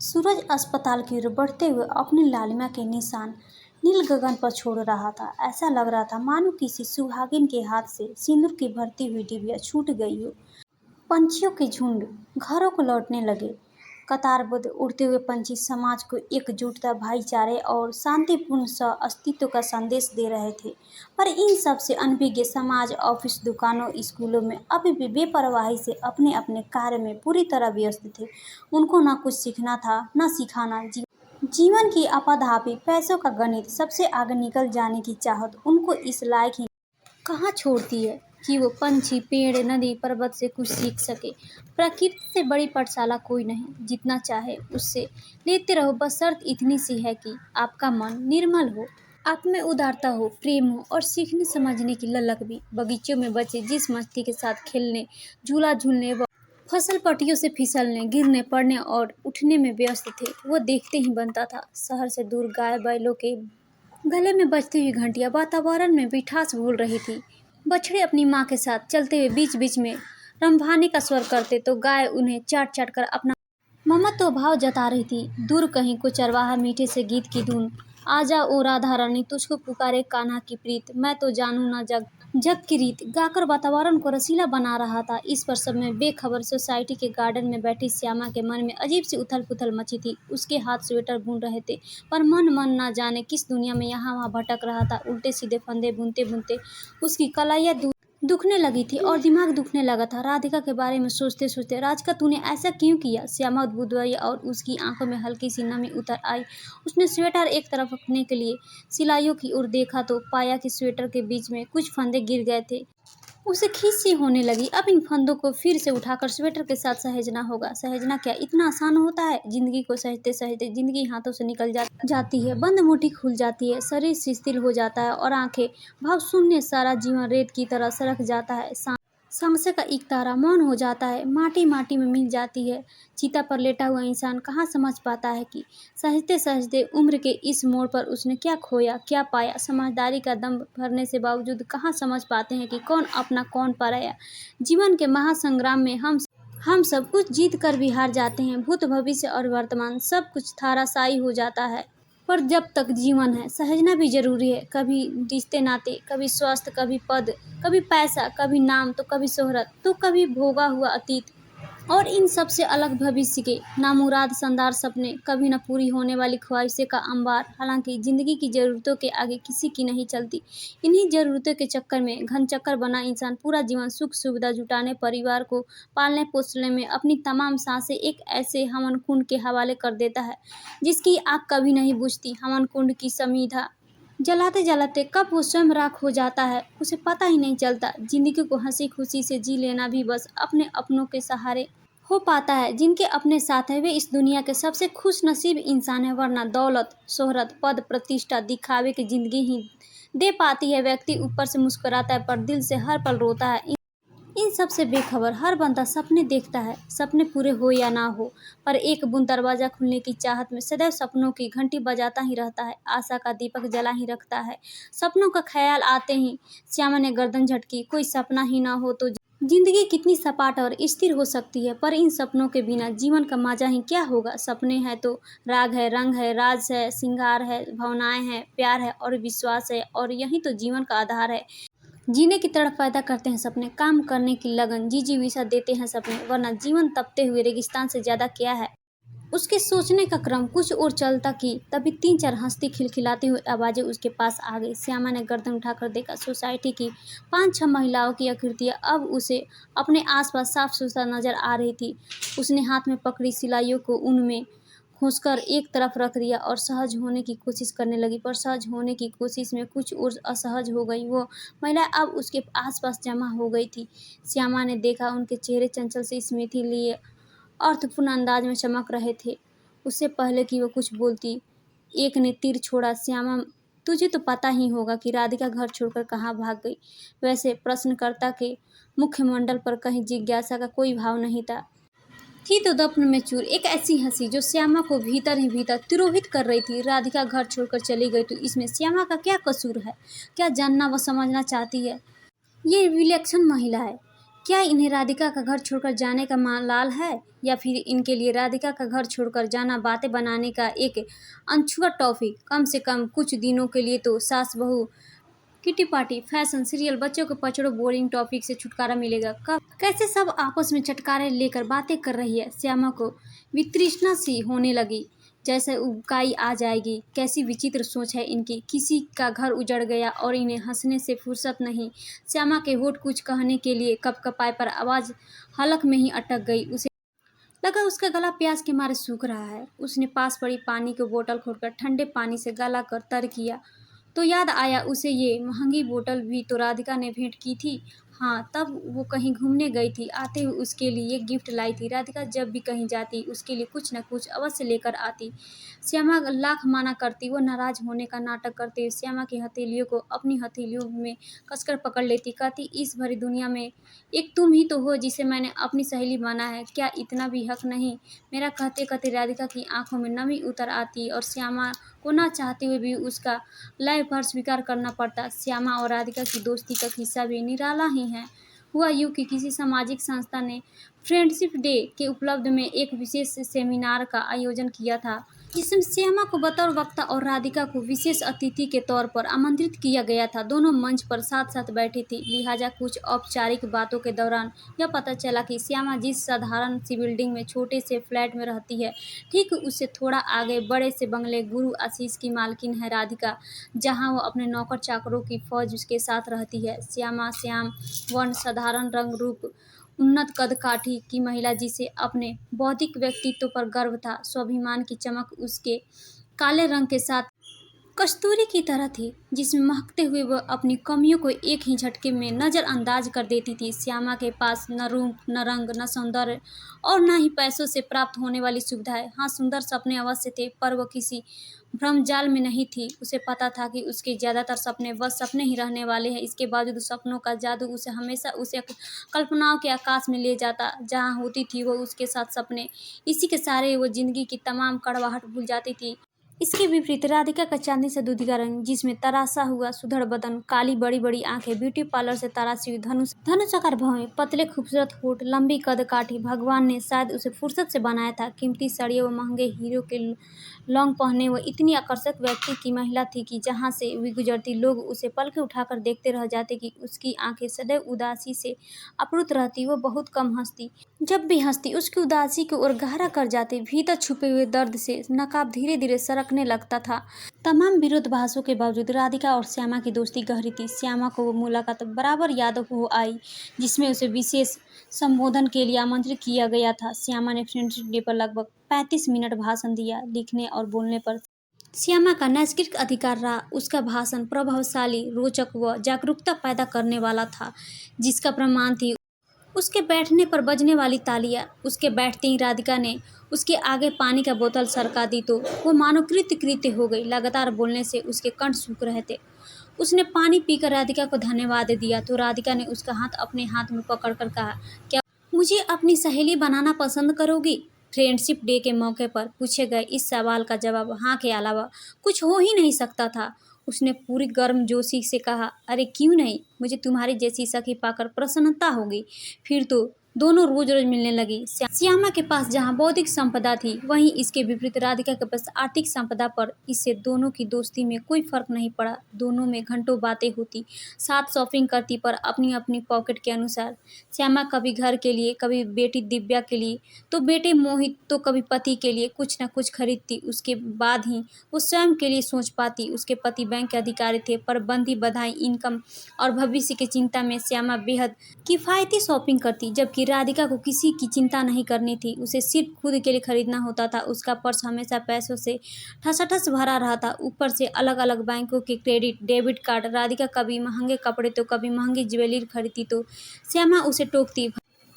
सूरज अस्पताल की ओर बढ़ते हुए अपनी लालिमा के निशान नील गगन पर छोड़ रहा था। ऐसा लग रहा था मानो किसी सुहागिन के हाथ से सिंदूर की भरती हुई डिबिया छूट गई हो। पंछियों के झुंड घरों को लौटने लगे। कतारबद्ध उड़ते हुए पंछी समाज को एकजुटता, भाईचारे और शांतिपूर्ण सह अस्तित्व का संदेश दे रहे थे। पर इन सब से अनभिज्ञ समाज, ऑफिस, दुकानों, स्कूलों में अभी भी बेपरवाही से अपने अपने कार्य में पूरी तरह व्यस्त थे। उनको न कुछ सीखना था, न सिखाना। जीवन की आपाधापी, पैसों का गणित, सबसे आगे निकल जाने की चाहत उनको इस लायक ही कहाँ छोड़ती है कि वो पंछी, पेड़, नदी, पर्वत से कुछ सीख सके। प्रकृति से बड़ी पाठशाला कोई नहीं, जितना चाहे उससे लेते रहो, बस शर्त इतनी सी है कि आपका मन निर्मल हो, आप में उदारता हो, प्रेम हो और सीखने समझने की ललक भी। बगीचों में बच्चे जिस मस्ती के साथ खेलने, झूला झूलने व फसल पट्टियों से फिसलने, गिरने, पड़ने और उठने में व्यस्त थे, वो देखते ही बनता था। शहर से दूर गाय बैलों के गले में बजती हुई घंटियां वातावरण में मिठास घोल रही थी। बछड़े अपनी माँ के साथ चलते हुए बीच बीच में रंभाने का स्वर करते तो गाय उन्हें चाट चाट कर अपना ममत्व भाव जता रही थी। दूर कहीं को चरवाहा मीठे से गीत की धुन, आजा ओ राधा रानी, तुझको पुकारे कान्हा की प्रीत, मैं तो जानू ना जग जग की रीत, गाकर वातावरण को रसीला बना रहा था। इस पर सब में बेखबर सोसाइटी के गार्डन में बैठी श्यामा के मन में अजीब सी उथल पुथल मची थी। उसके हाथ स्वेटर बुन रहे थे, पर मन ना जाने किस दुनिया में यहाँ वहाँ भटक रहा था। उल्टे सीधे फंदे बुनते बुनते उसकी कलाइयाँ दुखने लगी थी और दिमाग दुखने लगा था। राधिका के बारे में सोचते सोचते, राधिका तूने ऐसा क्यों किया? श्यामा उद्बुद्ध हुई और उसकी आंखों में हल्की सी नमी उतर आई। उसने स्वेटर एक तरफ रखने के लिए सिलाइयों की ओर देखा तो पाया कि स्वेटर के बीच में कुछ फंदे गिर गए थे। उसे खींच सी होने लगी। अब इन फंदों को फिर से उठाकर स्वेटर के साथ सहेजना होगा। सहेजना क्या इतना आसान होता है? जिंदगी को सहेजते सहेजते जिंदगी हाथों से निकल जाती है, बंद मुट्ठी खुल जाती है, शरीर शिथिल हो जाता है और आंखें भाव शून्य, सारा जीवन रेत की तरह सरक जाता है। सांसें का एक तारा मौन हो जाता है, माटी माटी में मिल जाती है। चिता पर लेटा हुआ इंसान कहाँ समझ पाता है कि सहजते सहजते उम्र के इस मोड़ पर उसने क्या खोया, क्या पाया। समझदारी का दम भरने से बावजूद कहाँ समझ पाते हैं कि कौन अपना कौन पराया। जीवन के महासंग्राम में हम सब कुछ जीत कर भी हार जाते हैं। भूत, भविष्य और वर्तमान सब कुछ थाराशायी हो जाता है। पर जब तक जीवन है, सहजना भी जरूरी है। कभी रिश्ते नाते, कभी स्वास्थ्य, कभी पद, कभी पैसा, कभी नाम तो कभी शोहरत, तो कभी भोगा हुआ अतीत और इन सब से अलग भविष्य के नामुराद शानदार सपने, कभी न पूरी होने वाली ख्वाहिशें का अंबार। हालांकि जिंदगी की जरूरतों के आगे किसी की नहीं चलती। इन्हीं जरूरतों के चक्कर में घन चक्कर बना इंसान पूरा जीवन सुख सुविधा जुटाने, परिवार को पालने पोसने में अपनी तमाम सांसें एक ऐसे हवन कुंड के हवाले कर देता है जिसकी आग कभी नहीं बुझती। हवन कुंड की समीधा जलाते जलाते कब वो स्वयं राख हो जाता है, उसे पता ही नहीं चलता। जिंदगी को हंसी खुशी से जी लेना भी बस अपने अपनों के सहारे हो पाता है। जिनके अपने साथ है वे इस दुनिया के सबसे खुश नसीब इंसान है, वरना दौलत, शोहरत, पद, प्रतिष्ठा दिखावे की जिंदगी ही दे पाती है। व्यक्ति ऊपर से मुस्कुराता है पर दिल से हर पल रोता है। इन सब से बेखबर हर बंदा सपने देखता है, सपने पूरे हो या ना हो, पर एक बूंद दरवाजा खुलने की चाहत में सदैव सपनों की घंटी बजाता ही रहता है, आशा का दीपक जला ही रखता है। सपनों का ख्याल आते ही श्यामा ने गर्दन झटकी। कोई सपना ही ना हो तो जिंदगी कितनी सपाट और स्थिर हो सकती है, पर इन सपनों के बिना जीवन का मजा ही क्या होगा। सपने हैं तो राग है, रंग है, राज है, श्रृंगार है, भावनाएं हैं, प्यार है और विश्वास है, और यही तो जीवन का आधार है। जीने की तड़प पैदा करते हैं सपने, काम करने की लगन, जिजीविषा देते हैं सपने, वरना जीवन तपते हुए रेगिस्तान से ज्यादा क्या है। उसके सोचने का क्रम कुछ और चलता कि तभी 3-4 हंसती खिलखिलाती हुई आवाजें उसके पास आ गई। श्यामा ने गर्दन उठाकर देखा। सोसाइटी की 5-6 महिलाओं की आकृतियां अब उसे अपने आसपास साफ सुथरा नजर आ रही थी। उसने हाथ में पकड़ी सिलाइयों को उनमें खोसकर एक तरफ रख दिया और सहज होने की कोशिश करने लगी, पर सहज होने की कोशिश में कुछ और असहज हो गई। वो महिलाएं अब उसके आसपास जमा हो गई थी। श्यामा ने देखा उनके चेहरे चंचल से स्मृति लिए अर्थपूर्ण अंदाज में चमक रहे थे। उससे पहले कि वो कुछ बोलती, एक ने तीर छोड़ा। श्यामा, तुझे तो पता ही होगा कि राधिका घर छोड़कर कहाँ भाग गई। वैसे प्रश्नकर्ता के मुखमंडल पर कहीं जिज्ञासा का कोई भाव नहीं था। थी तो दफ्न में चूर एक ऐसी हंसी जो श्यामा को भीतर ही भीतर तिरोहित कर रही थी। राधिका घर छोड़कर चली गई तो इसमें श्यामा का क्या कसूर है? क्या जानना व समझना चाहती है? ये विलक्षण महिला है, क्या इन्हें राधिका का घर छोड़कर जाने का लाल है, या फिर इनके लिए राधिका का घर छोड़कर जाना बातें बनाने का एक अनछुआ टॉफी? कम से कम कुछ दिनों के लिए तो सास बहू किटी पार्टी, फैशन, सीरियल, बच्चों के पचड़ों बोरिंग टॉपिक से छुटकारा मिलेगा कब? कैसे सब आपस में चटकारे लेकर बातें कर रही है। श्यामा को वितृष्णा सी होने लगी, जैसे उबकाई आ जाएगी। कैसी विचित्र सोच है इनकी। किसी का घर उजड़ गया और इन्हें हंसने से फुर्सत नहीं। श्यामा के होठ कुछ कहने के लिए कपकपाए, पर आवाज हलक में ही अटक गई। उसे लगा उसका गला प्यास के मारे सूख रहा है। उसने पास पड़ी पानी की बोतल खोलकर ठंडे पानी से गला कर तर किया, तो याद आया उसे ये महंगी बोतल भी तो राधिका ने भेंट की थी। हाँ, तब वो कहीं घूमने गई थी। आते हुए उसके लिए एक गिफ्ट लाई थी। राधिका जब भी कहीं जाती उसके लिए कुछ न कुछ अवश्य लेकर आती। श्यामा लाख माना करती, वो नाराज होने का नाटक करती हुई श्यामा की हथेलियों को अपनी हथेलियों में कसकर पकड़ लेती। कहती, इस भरी दुनिया में एक तुम ही तो हो जिसे मैंने अपनी सहेली माना है। क्या इतना भी हक नहीं मेरा? कहते कहते राधिका की आंखों में नमी उतर आती और श्यामा को ना चाहते हुए भी उसका लय पर स्वीकार करना पड़ता। श्यामा और राधिका की दोस्ती का किस्सा भी निराला ही है। हुआ यूं कि किसी सामाजिक संस्था ने फ्रेंडशिप डे के उपलक्ष्य में एक विशेष सेमिनार का आयोजन किया था, जिसमें श्यामा को बतौर वक्ता और राधिका को विशेष अतिथि के तौर पर आमंत्रित किया गया था। दोनों मंच पर साथ साथ बैठी थी, लिहाजा कुछ औपचारिक बातों के दौरान यह पता चला कि श्यामा जिस साधारण सी बिल्डिंग में छोटे से फ्लैट में रहती है, ठीक उससे थोड़ा आगे बड़े से बंगले गुरु आशीष की मालकिन है राधिका, जहाँ वो अपने नौकर चाकरों की फौज के साथ रहती है। श्यामा श्याम वर्ण, साधारण रंग रूप, उन्नत कद काठी की महिला, जिसे अपने बौद्धिक व्यक्तित्व पर गर्व था। स्वाभिमान की चमक उसके काले रंग के साथ कस्तूरी की तरह थी, जिसमें महकते हुए वह अपनी कमियों को एक ही झटके में नज़रअंदाज कर देती थी। श्यामा के पास न रूप, न रंग, न सौंदर्य और न ही पैसों से प्राप्त होने वाली सुविधाएं। हाँ, सुंदर सपने अवश्य थे, पर वह किसी भ्रमजाल में नहीं थी। उसे पता था कि उसके ज़्यादातर सपने बस सपने ही रहने वाले हैं। इसके बावजूद सपनों का जादू उसे हमेशा उसे कल्पनाओं के आकाश में ले जाता। जहाँ होती थी वो उसके साथ सपने, इसी के सहारे वो जिंदगी की तमाम कड़वाहट भूल जाती थी। इसके विपरीत राधिका का चांदी से दूधी का रंग, जिसमें तरासा हुआ सुधड़ बदन, काली बड़ी बड़ी आंखें, ब्यूटी पार्लर से तराशी हुई धनुषाकार भौहें, पतले खूबसूरत होठ, लंबी कद काठी, भगवान ने शायद उसे फुर्सत से बनाया था। कीमती साड़ियों व महंगे हीरो के लौंग पहने वो इतनी आकर्षक व्यक्ति की महिला थी कि जहाँ से भी गुजरती लोग उसे पलकें उठाकर देखते रह जाते कि उसकी आंखें सदैव उदासी से अपरुत रहती। वो बहुत कम हंसती, जब भी हंसती उसकी उदासी को और गहरा कर जाती। भीतर छुपे हुए दर्द से नकाब धीरे धीरे सरकने लगता था। तमाम विरोधाभासों के बावजूद राधिका और श्यामा की दोस्ती गहरी थी। श्यामा को वो मुलाकात बराबर याद हो आई जिसमें उसे विशेष संबोधन के लिए आमंत्रित किया गया था। श्यामा ने फ्रेंडशिप डे पर लगभग 35 मिनट भाषण दिया। लिखने और बोलने पर श्यामा का नैसर्गिक अधिकार रहा। उसका भाषण प्रभावशाली, रोचक व जागरूकता पैदा करने वाला था, जिसका प्रमाण थी उसके बैठने पर बजने वाली तालियां। उसके बैठते ही राधिका ने उसके आगे पानी का बोतल सरका दी तो वो मानो कृत्य हो गई। लगातार बोलने से उसके कंठ सूख रहे थे। उसने पानी पीकर राधिका को धन्यवाद दिया तो राधिका ने उसका हाथ अपने हाथ में पकड़कर कहा, क्या मुझे अपनी सहेली बनाना पसंद करोगी? फ्रेंडशिप डे के मौके पर पूछे गए इस सवाल का जवाब हाँ के अलावा कुछ हो ही नहीं सकता था। उसने पूरी गर्मजोशी से कहा, अरे क्यों नहीं, मुझे तुम्हारी जैसी सखी पाकर प्रसन्नता होगी। फिर तो दोनों रोज रोज मिलने लगी। श्यामा के पास जहाँ बौद्धिक संपदा थी, वहीं इसके विपरीत राधिका के पास आर्थिक संपदा पर। इससे दोनों की दोस्ती में कोई फर्क नहीं पड़ा। दोनों में घंटों बातें होती, साथ शॉपिंग करती, पर अपनी अपनी पॉकेट के अनुसार। श्यामा कभी घर के लिए, कभी बेटी दिव्या के लिए, तो बेटे मोहित, तो कभी पति के लिए कुछ न कुछ खरीदती। उसके बाद ही वो स्वयं के लिए सोच पाती। उसके पति बैंक के अधिकारी थे, पर बंदी बधाई, इनकम और भविष्य की चिंता में श्यामा बेहद किफायती शॉपिंग करती, जबकि राधिका को किसी की चिंता नहीं करनी थी। उसे सिर्फ खुद के लिए खरीदना होता था। उसका पर्स हमेशा पैसों से ठसाठस भरा रहता, ऊपर से अलग अलग बैंकों के क्रेडिट डेबिट कार्ड। राधिका कभी महंगे कपड़े तो कभी महंगी ज्वेलरी खरीदती तो श्यामा उसे टोकती,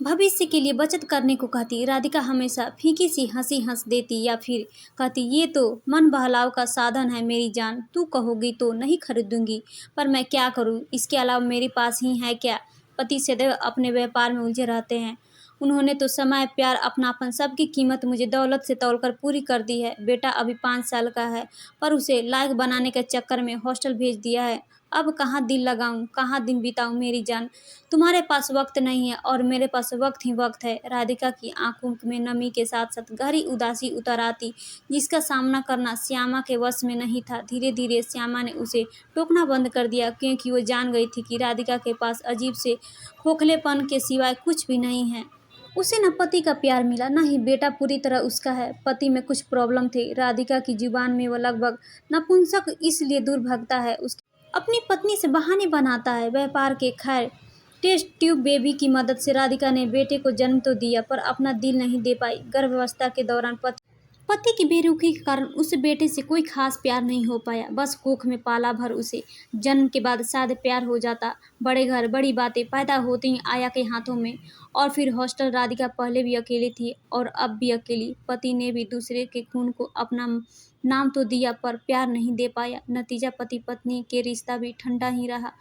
भविष्य के लिए बचत करने को कहती। राधिका हमेशा फीकी सी हंसी हंस देती या फिर कहती, ये तो मन बहलाव का साधन है मेरी जान, तू कहोगी तो नहीं खरीदूंगी, पर मैं क्या करूँ, इसके अलावा मेरे पास ही है क्या। पति सदैव अपने व्यापार में उलझे रहते हैं। उन्होंने तो समय, प्यार, अपनापन सबकी कीमत मुझे दौलत से तौलकर पूरी कर दी है। बेटा अभी 5 साल का है, पर उसे लायक बनाने के चक्कर में हॉस्टल भेज दिया है। अब कहाँ दिल लगाऊं, कहाँ दिन बिताऊं मेरी जान। तुम्हारे पास वक्त नहीं है और मेरे पास वक्त ही वक्त है। राधिका की आंखों में नमी के साथ साथ गहरी उदासी उतर आती, जिसका सामना करना श्यामा के वश में नहीं था। धीरे धीरे श्यामा ने उसे टोकना बंद कर दिया, क्योंकि वो जान गई थी कि राधिका के पास अजीब से खोखलेपन के सिवाय कुछ भी नहीं है। उसे न पति का प्यार मिला, न ही बेटा पूरी तरह उसका है। पति में कुछ प्रॉब्लम थे। राधिका की जुबान में वो लगभग नपुंसक इसलिए दूर भागता है, उसकी अपनी पत्नी से बहाने बनाता है, व्यापार के। खैर, टेस्ट ट्यूब बेबी की मदद से राधिका ने बेटे को जन्म तो दिया, पर अपना दिल नहीं दे पाई। गर्भावस्था के दौरान पति की बेरुखी के कारण उस बेटे से कोई खास प्यार नहीं हो पाया। बस कोख में पाला भर उसे। जन्म के बाद शायद प्यार हो जाता। बड़े घर, बड़ी बातें। पैदा होते ही आया के हाथों में। और फिर हॉस्टल। राधिका पहले भी अकेली थी और अब भी अकेली। पति ने भी दूसरे के खून को अपना नाम तो दिया, पर प्यार नहीं दे पाया। नतीजा पति पत्नी के रिश्ता भी ठंडा ही रहा।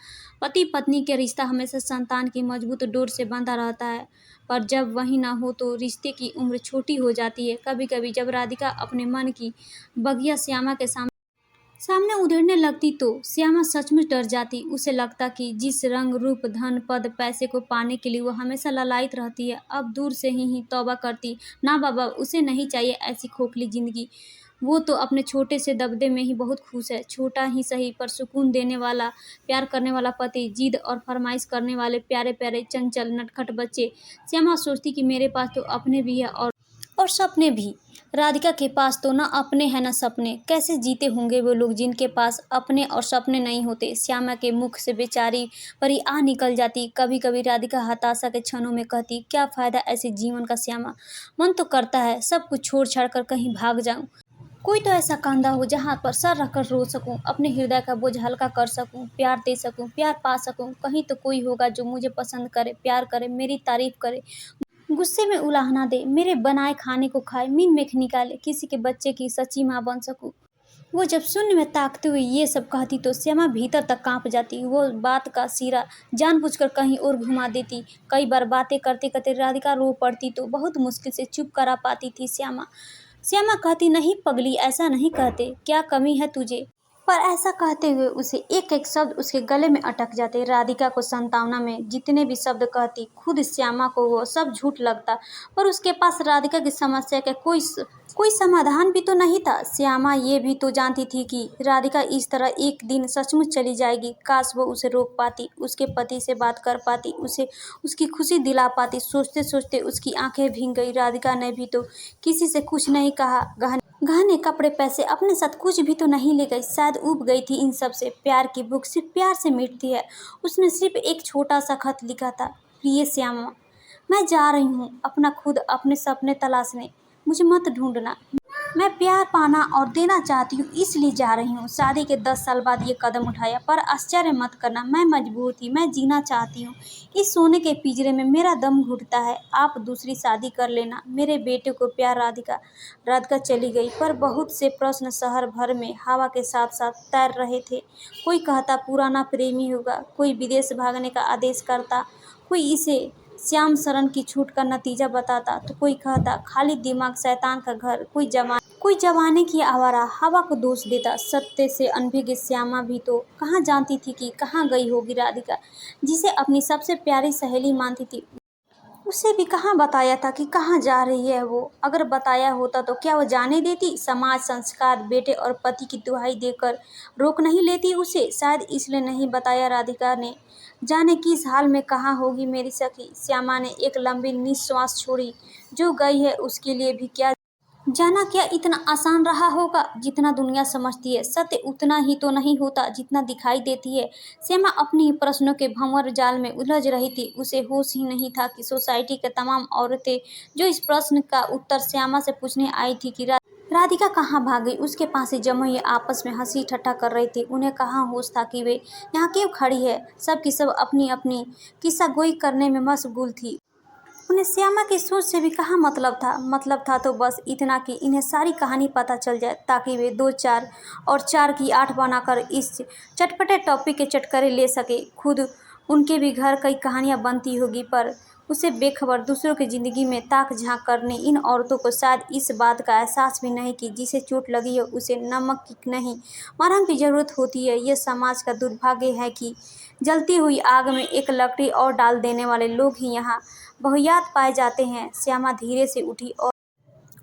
पति पत्नी के रिश्ता हमेशा संतान की मजबूत डोर से बंधा रहता है, पर जब वही ना हो तो रिश्ते की उम्र छोटी हो जाती है। कभी कभी जब राधिका अपने मन की बगिया श्यामा के सामने उधेड़ने लगती तो श्यामा सचमुच डर जाती। उसे लगता कि जिस रंग रूप धन पद पैसे को पाने के लिए वो हमेशा ललायत रहती है, अब दूर से ही तौबा करती। ना बाबा, उसे नहीं चाहिए ऐसी खोखली जिंदगी। वो तो अपने छोटे से दबदबे में ही बहुत खुश है। छोटा ही सही, पर सुकून देने वाला, प्यार करने वाला पति, जिद और फरमाइश करने वाले प्यारे प्यारे चंचल नटखट बच्चे। श्यामा सोचती कि मेरे पास तो अपने भी है और सपने भी। राधिका के पास तो न अपने हैं न सपने। कैसे जीते होंगे वो लोग जिनके पास अपने और सपने नहीं होते। श्यामा के मुख से बेचारी परी आ निकल जाती। कभी कभी राधिका हताशा के क्षणों में कहती, क्या फायदा ऐसे जीवन का श्यामा। मन तो करता है सब कुछ छोड़ छाड़ कर कहीं भाग जाऊं। कोई तो ऐसा कंधा हो जहाँ पर सर रखकर रो सकूं, अपने हृदय का बोझ हल्का कर सकूं, प्यार दे सकूं, प्यार पा सकूं। कहीं तो कोई होगा जो मुझे पसंद करे, प्यार करे, मेरी तारीफ करे, गुस्से में उलाहना दे, मेरे बनाए खाने को खाए, मीन मेख निकाले, किसी के बच्चे की सच्ची माँ बन सकूं। वो जब शून्य में ताकते हुए ये सब कहती तो श्यामा भीतर तक कांप जाती। वो बात का सिरा जानबूझकर कहीं और घुमा देती। कई बार बातें करते करते राधिका रो पड़ती तो बहुत मुश्किल से चुप करा पाती थी श्यामा। श्यामा कहती, नहीं पगली, ऐसा नहीं कहते, क्या कमी है तुझे। पर ऐसा कहते हुए उसे एक एक शब्द उसके गले में अटक जाते। राधिका को सांत्वना में जितने भी शब्द कहती, खुद श्यामा को वो सब झूठ लगता। पर उसके पास राधिका की समस्या का कोई समाधान भी तो नहीं था। श्यामा ये भी तो जानती थी कि राधिका इस तरह एक दिन सचमुच चली जाएगी। काश वो उसे रोक पाती, उसके पति से बात कर पाती, उसे उसकी खुशी दिला पाती। सोचते सोचते उसकी आंखें भीग गई। राधिका ने भी तो किसी से कुछ नहीं कहा। गहने कपड़े पैसे अपने साथ कुछ भी तो नहीं ले गई। शायद ऊब गई थी इन सब से। प्यार की भूख सिर्फ प्यार से मिटती है। उसने सिर्फ एक छोटा सा खत लिखा था, प्रिय श्यामा, मैं जा रही हूँ अपना खुद अपने सपने तलाशने, मुझे मत ढूंढना। मैं प्यार पाना और देना चाहती हूँ, इसलिए जा रही हूँ। शादी के 10 साल बाद ये कदम उठाया, पर आश्चर्य मत करना, मैं मजबूर थी। मैं जीना चाहती हूँ। इस सोने के पिंजरे में मेरा दम घुटता है। आप दूसरी शादी कर लेना, मेरे बेटे को प्यार। राधिका चली गई, पर बहुत से प्रश्न शहर भर में हवा के साथ साथ तैर रहे थे। कोई कहता पुराना प्रेमी होगा, कोई विदेश भागने का आदेश करता, कोई इसे श्याम शरण की छूट का नतीजा बताता, तो कोई कहता खाली दिमाग शैतान का घर, कोई जवानी की आवारा हवा को दोष देता। सत्य से अनभिज्ञ श्यामा भी तो कहाँ जानती थी कि कहाँ गई होगी राधिका, जिसे अपनी सबसे प्यारी सहेली मानती थी। उसे भी कहाँ बताया था कि कहाँ जा रही है वो। अगर बताया होता तो क्या वो जाने देती। समाज, संस्कार, बेटे और पति की दुहाई देकर रोक नहीं लेती उसे। शायद इसलिए नहीं बताया राधिका ने। जाने किस हाल में कहाँ होगी मेरी सखी। श्यामा ने एक लंबी निश्वास छोड़ी। जो गई है उसके लिए भी क्या जाना क्या इतना आसान रहा होगा जितना दुनिया समझती है। सत्य उतना ही तो नहीं होता जितना दिखाई देती है। श्यामा अपनी ही प्रश्नों के भंवर जाल में उलझ रही थी। उसे होश ही नहीं था कि सोसाइटी के तमाम औरतें जो इस प्रश्न का उत्तर श्यामा से पूछने आई थी कि राधिका कहाँ भाग गई, उसके पास ही जमे हुए आपस में हंसी ठट्ठा कर रही थी। उन्हें कहाँ होश था कि वे यहाँ क्यों खड़ी है। सब की सब अपनी अपनी किस्सा गोई करने में मशगूल थी। उन्हें श्यामा की सोच से भी कहाँ मतलब था तो बस इतना कि इन्हें सारी कहानी पता चल जाए, ताकि वे 2 4 और 4 की 8 बनाकर इस चटपटे टॉपिक के चटकरे ले सके। खुद उनके भी घर कई कहानियाँ बनती होगी, पर उसे बेखबर दूसरों की ज़िंदगी में ताक झांक करने इन औरतों को शायद इस बात का एहसास भी नहीं कि जिसे चोट लगी है उसे नमक की नहीं मरहम की ज़रूरत होती है। यह समाज का दुर्भाग्य है कि जलती हुई आग में एक लकड़ी और डाल देने वाले लोग ही यहाँ बहुयात पाए जाते हैं। श्यामा धीरे से उठी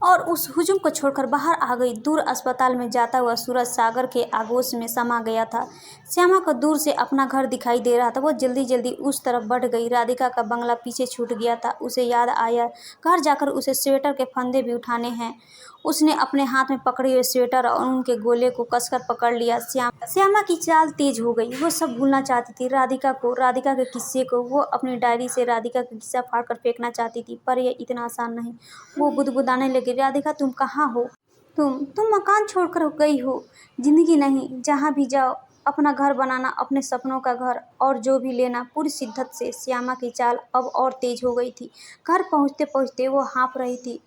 और उस हुजूम को छोड़कर बाहर आ गई। दूर अस्पताल में जाता हुआ सूरज सागर के आगोश में समा गया था। श्यामा को दूर से अपना घर दिखाई दे रहा था। वो जल्दी जल्दी उस तरफ बढ़ गई। राधिका का बंगला पीछे छूट गया था। उसे याद आया घर जाकर उसे स्वेटर के फंदे भी उठाने हैं। उसने अपने हाथ में पकड़े हुए स्वेटर और उनके गोले को कसकर पकड़ लिया। श्यामा की चाल तेज हो गई। वो सब भूलना चाहती थी, राधिका को, राधिका के किस्से को। वो अपनी डायरी से राधिका का किस्सा फाड़कर फेंकना चाहती थी, पर यह इतना आसान नहीं। वो बुदबुदाने लगी, राधिका तुम कहाँ हो? तुम मकान छोड़कर गई हो। जिंदगी नहीं, जहाँ भी जाओ अपना घर बनाना, अपने सपनों का घर, और जो भी लेना पूरी शिद्दत से। श्यामा की चाल अब और तेज हो गई थी। घर पहुँचते पहुँचते वो हाँफ रही थी,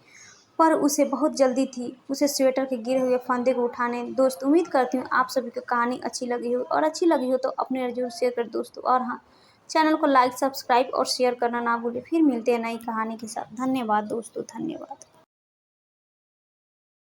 पर उसे बहुत जल्दी थी उसे स्वेटर के गिरे हुए फंदे को उठाने। दोस्त, उम्मीद करती हूँ आप सभी को कहानी अच्छी लगी हो, और अच्छी लगी हो तो अपने जरूर शेयर कर दोस्तों। और हाँ, चैनल को लाइक, सब्सक्राइब और शेयर करना ना भूलें। फिर मिलते हैं नई कहानी के साथ। धन्यवाद दोस्तों, धन्यवाद।